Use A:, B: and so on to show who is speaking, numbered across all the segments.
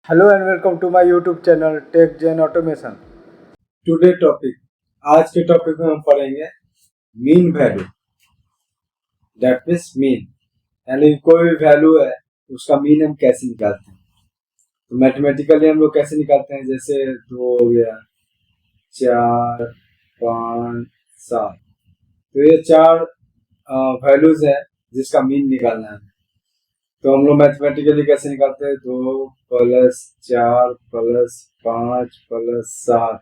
A: Hello and welcome to my YouTube channel Tech Gen Automation. Today topic, आज के topic में हम पढ़ेंगे mean value. That means mean, यानी कोई भी वैल्यू है उसका मीन हम कैसे निकालते हैं। तो मैथमेटिकली हम लोग कैसे निकालते हैं, जैसे 2 हो गया, 4, 5, 7, तो ये 4 वैल्यूज है जिसका मीन निकालना है। तो हम लोग मैथमेटिकली कैसे निकालते हैं, 2 plus 4 plus 5 plus 7,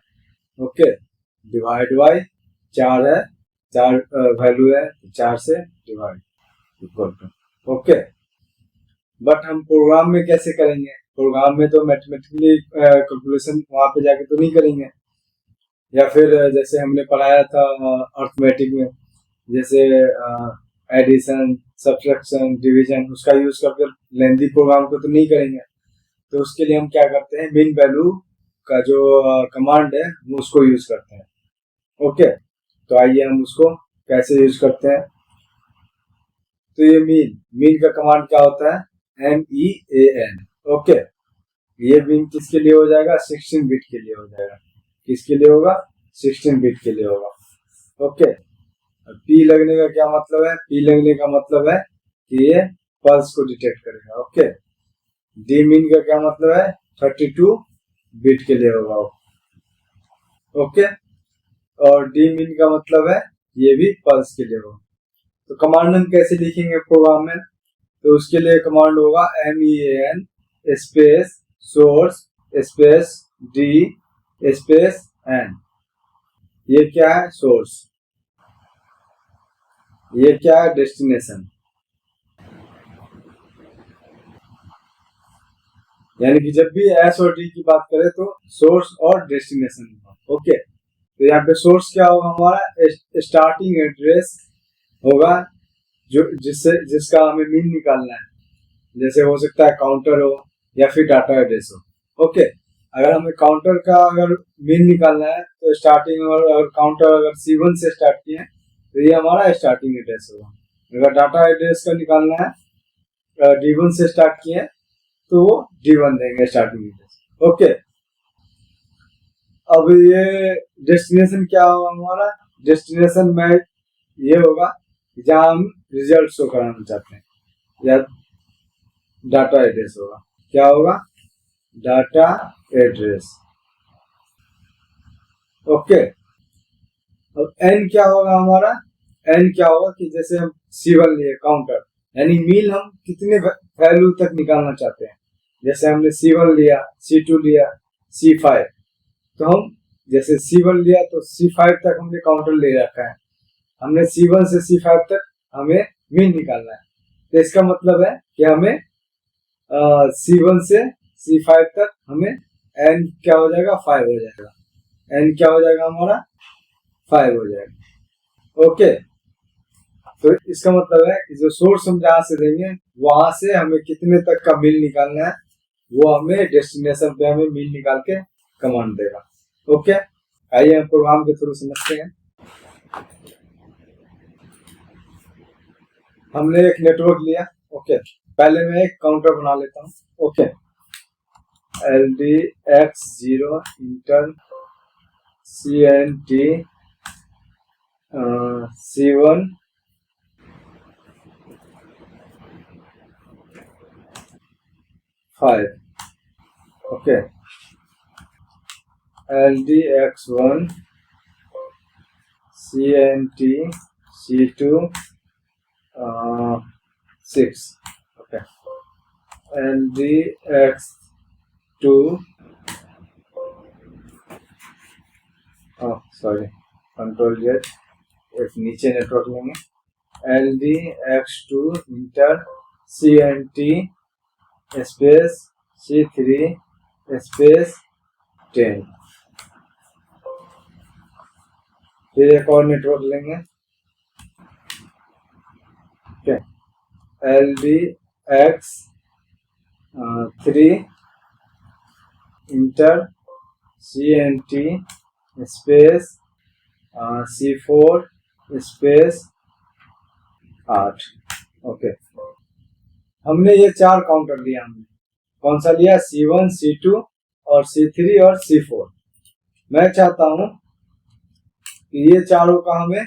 A: okay, divide by 4 है, 4 वैल्यू है तो 4 से divide equal to, okay. But हम प्रोग्राम में कैसे करेंगे, प्रोग्राम में तो मैथमेटिकली कैलकुलेशन वहां पे जाके तो नहीं करेंगे, या फिर जैसे हमने पढ़ाया था अर्थमेटिक में, जैसे एडिशन सब्ट्रैक्शन डिवीजन, उसका यूज करके लेंथी प्रोग्राम को तो नहीं करेंगे। तो उसके लिए हम क्या करते हैं, मीन वैल्यू का जो कमांड है हम उसको यूज करते हैं, ओके। तो आइए हम उसको कैसे यूज करते हैं। तो ये मीन का कमांड क्या होता है, MEAN, ओके। ये मीन किसके लिए हो जाएगा, 16 बिट के लिए हो जाएगा। किसके लिए होगा, 16 बिट के लिए होगा, ओके। पी लगने का क्या मतलब है, पी लगने का मतलब है कि ये पल्स को डिटेक्ट करेगा, ओके। डी मीन का क्या मतलब है, 32 बिट के लिए होगा, ओके। और डी मीन का मतलब है ये भी पल्स के लिए होगा। तो कमांड हम कैसे लिखेंगे प्रोग्राम में, तो उसके लिए कमांड होगा MEAN space source space D space N. ये क्या है, सोर्स, ये क्या है, डेस्टिनेशन। यानी कि जब भी एस और डी की बात करें तो सोर्स और डेस्टिनेशन होगा, ओके। तो यहाँ पे सोर्स क्या होगा, हमारा स्टार्टिंग एड्रेस होगा जो जिसका हमें मीन निकालना है। जैसे हो सकता है काउंटर हो या फिर डाटा एड्रेस हो, ओके। अगर हमें काउंटर का अगर मीन निकालना है तो स्टार्टिंग, और अगर काउंटर अगर C1 से स्टार्ट किए तो ये हमारा स्टार्टिंग एड्रेस होगा। अगर डाटा एड्रेस का निकालना है D1 से स्टार्ट किए तो वो D1 देंगे स्टार्टिंग एड्रेस, ओके। अब ये डेस्टिनेशन क्या होगा, हमारा डेस्टिनेशन में ये होगा जहाँ हम रिजल्ट शो कराना चाहते हैं, या डाटा एड्रेस होगा। क्या होगा, डाटा एड्रेस, ओके। अब एन क्या होगा हमारा, एन क्या होगा कि जैसे हम C1 लिए काउंटर, यानी मीन हम कितने वैल्यू तक निकालना चाहते हैं। जैसे हमने C1 लिया, C2 लिया, C5, तो हम जैसे C1 लिया तो C5 तक हमने काउंटर ले रखा है, हमने C1 से C5 तक हमें मीन निकालना है। तो इसका मतलब है कि हमें C1 से C5 तक हमें एन क्या हो जाएगा, 5 हो जाएगा। एन क्या हो जाएगा हमारा, 5 हो जाएगा, ओके। तो इसका मतलब है कि जो सोर्स हम जहां से देंगे वहां से हमें कितने तक का मीन निकालना है, वो हमें डेस्टिनेशन पे हमें मीन निकाल के कमांड देगा, ओके। आइए हम प्रोग्राम के थ्रू समझते हैं। हमने एक नेटवर्क लिया, ओके। पहले मैं एक काउंटर बना लेता हूँ, okay. LDX0 inter CNT C1 5, okay. LDX1 CNT C2 6, okay. LDX2 sorry, control Z, एक नीचे नेटवर्क लेंगे। LDX2 inter CNT space C3 space 10। फिर एक और नेटवर्क लेंगे, okay. LDX3 inter CNT space C4 space 8, okay. हमने ये 4 काउंटर लिया हमने, कौन सा लिया, C1, C2 और C3 और C4। मैं चाहता हूं कि ये चारों का हमें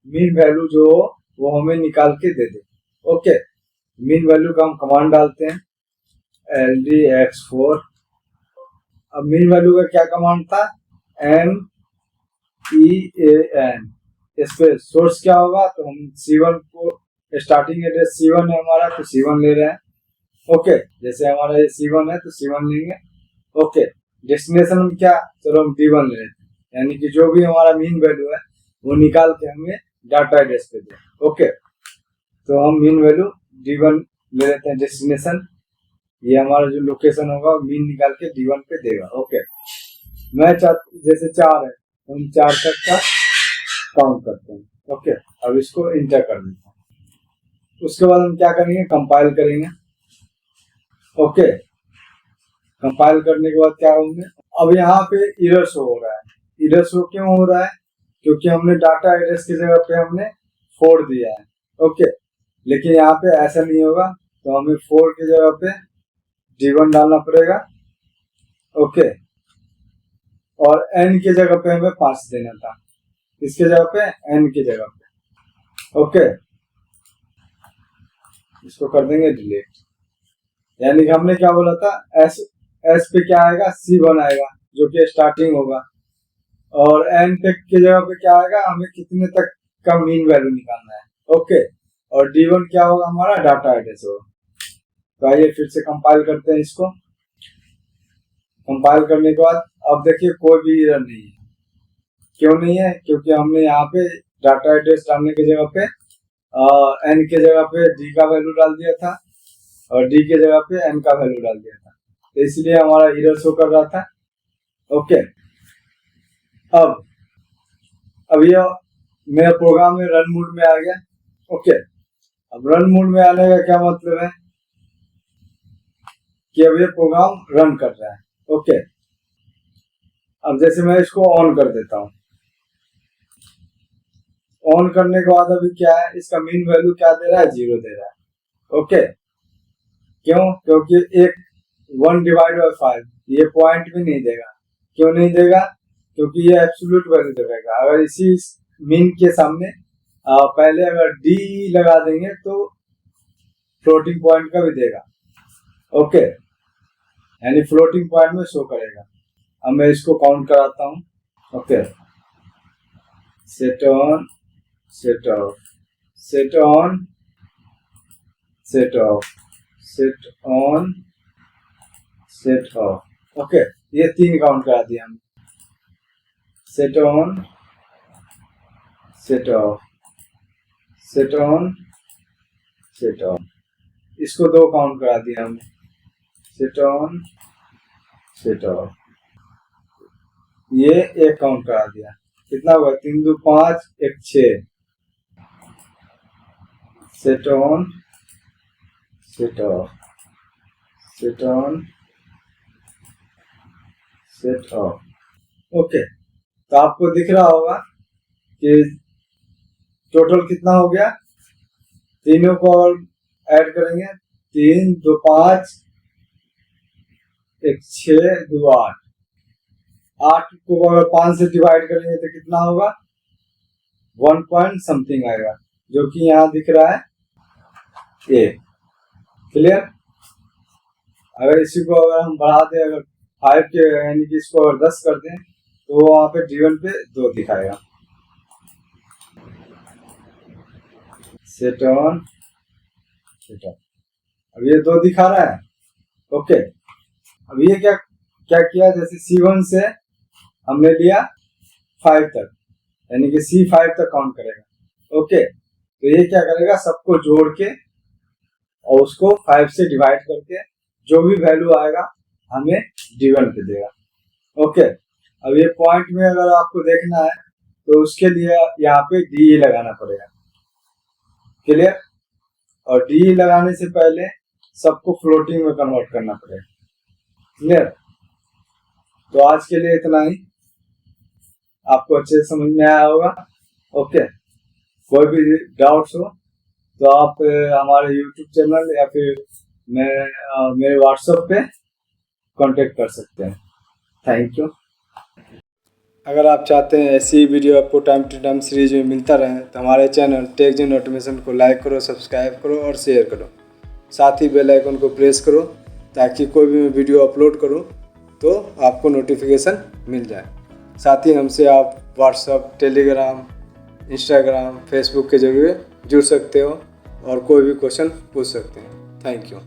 A: मीन वैल्यू जो हो वो हमें निकाल के दे दे। ओके, मीन वैल्यू का हम कमांड डालते हैं LDX4। अब मीन वैल्यू का क्या कमांड था, MEAN। इस पे सोर्स क्या होगा, तो हम C1 को, स्टार्टिंग एड्रेस C1 है हमारा तो C1 ले रहे हैं। ओके, जैसे हमारा ये C1 है तो C1 लेंगे। ओके, डेस्टिनेशन हम क्या, चलो हम D1 ले लेते हैं, यानी कि जो भी हमारा मीन वैल्यू है वो निकाल के हमें डाटा एड्रेस पे दे। ओके, तो हम मीन वैल्यू D1 ले लेते हैं डेस्टिनेशन। ये हमारा जो लोकेशन होगा मीन निकाल के D1 पे देगा। ओके, मैं जैसे 4 है तो हम 4 तक का काउंट करते हैं। ओके, अब इसको इंटर कर देते हैं। उसके बाद हम क्या करेंगे, कंपाइल करेंगे। ओके, कंपाइल करने के बाद क्या होंगे, अब यहाँ पे एरर शो हो रहा है। एरर शो क्यों हो रहा है, क्योंकि हमने डाटा एड्रेस की जगह पे हमने 4 दिया है। ओके, लेकिन यहाँ पे ऐसा नहीं होगा, तो हमें 4 की जगह पे D1 डालना पड़ेगा। ओके, और N की जगह पे हमें 5 देना था, इसके जगह पे N की जगह पे। ओके, इसको कर देंगे डिलीट। यानी कि हमने क्या बोला था, S पे क्या आएगा, C1 आएगा जो कि स्टार्टिंग होगा, और N पे की जगह पे क्या आएगा, हमें कितने तक का मीन वैल्यू निकालना है। ओके, और D1 क्या होगा, हमारा डाटा एड्रेस होगा। तो आइए फिर से कंपाइल करते हैं इसको। कंपाइल करने के बाद अब देखिए कोई भी एरर नहीं है। क्यों नहीं है, क्योंकि हमने यहाँ पे डाटा एड्रेस डालने की जगह पे N के जगह पे D का वैल्यू डाल दिया था और D के जगह पे N का वैल्यू डाल दिया था, तो इसलिए हमारा एरर शो कर रहा था। ओके, अब ये मेरा प्रोग्राम में रन मोड में आ गया। ओके, अब रन मोड में आने का क्या मतलब है कि अब ये प्रोग्राम रन कर रहा है। ओके, अब जैसे मैं इसको ऑन कर देता हूँ। ऑन करने के बाद अभी क्या है, इसका मीन वैल्यू क्या दे रहा है, 0 दे रहा है। ओके, क्यों, क्योंकि 1 डिवाइड बाई 5 ये पॉइंट भी नहीं देगा। क्यों नहीं देगा, क्योंकि ये एब्सोल्यूट वैल्यू देगा। अगर इसी मीन के सामने पहले अगर D लगा देंगे तो फ्लोटिंग पॉइंट का भी देगा। ओके, यानी फ्लोटिंग पॉइंट में शो करेगा। अब मैं इसको काउंट कराता हूँ। Okay, set on, set of, set on, set of, set on, set of. Okay, ये 3 काउंट करा दिया हमने। Set on, set of, set on, set of, इसको 2 काउंट करा दिया हमने। सेट ऑन, सेट ऑफ, ये 1 काउंट करा दिया। कितना हुआ, 3 2 5 1 6। Set on, set of, set on, set of. Okay, तो आपको दिख रहा होगा कि टोटल कितना हो गया, तीनों को और ऐड करेंगे, 3 2 5 1 6 2 8। 8 को अगर 5 से डिवाइड करेंगे तो कितना होगा, 1 पॉइंट समथिंग आएगा, जो कि यहाँ दिख रहा है ये। क्लियर, अगर इसी को अगर हम बढ़ा दें, अगर 5 के यानी कि इसको अगर 10 कर दें तो वहां पे D1 पे 2 दिखाएगा। सेट ऑन, सेट ऑफ, अब ये 2 दिखा रहा है। ओके, अब ये क्या क्या किया, जैसे C1 से हमने लिया 5 तक, यानी कि C5 तक काउंट करेगा। ओके, तो ये क्या करेगा, सबको जोड़ के और उसको 5 से डिवाइड करके जो भी वैल्यू आएगा हमें D1 पे देगा। ओके, अब ये पॉइंट में अगर आपको देखना है तो उसके लिए यहाँ पे DE लगाना पड़ेगा। क्लियर, और DE लगाने से पहले सबको फ्लोटिंग में कन्वर्ट करना पड़ेगा। क्लियर, तो आज के लिए इतना ही, आपको अच्छे से समझ में आया होगा। ओके, कोई भी डाउट्स हो तो आप हमारे YouTube चैनल या फिर मेरे व्हाट्सएप पे कांटेक्ट कर सकते हैं। Thank you. अगर आप चाहते हैं ऐसी वीडियो आपको टाइम टू टाइम सीरीज में मिलता रहे तो हमारे चैनल टेक जेन ऑटोमेशन को लाइक करो, सब्सक्राइब करो और शेयर करो। साथ ही बेल आइकन को प्रेस करो ताकि कोई भी मैं वीडियो अपलोड करूं तो आपको नोटिफिकेशन मिल जाए। साथ ही हमसे आप व्हाट्सएप, टेलीग्राम, इंस्टाग्राम, फेसबुक के जरिए जुड़ सकते हो और कोई भी क्वेश्चन पूछ सकते हैं। Thank you.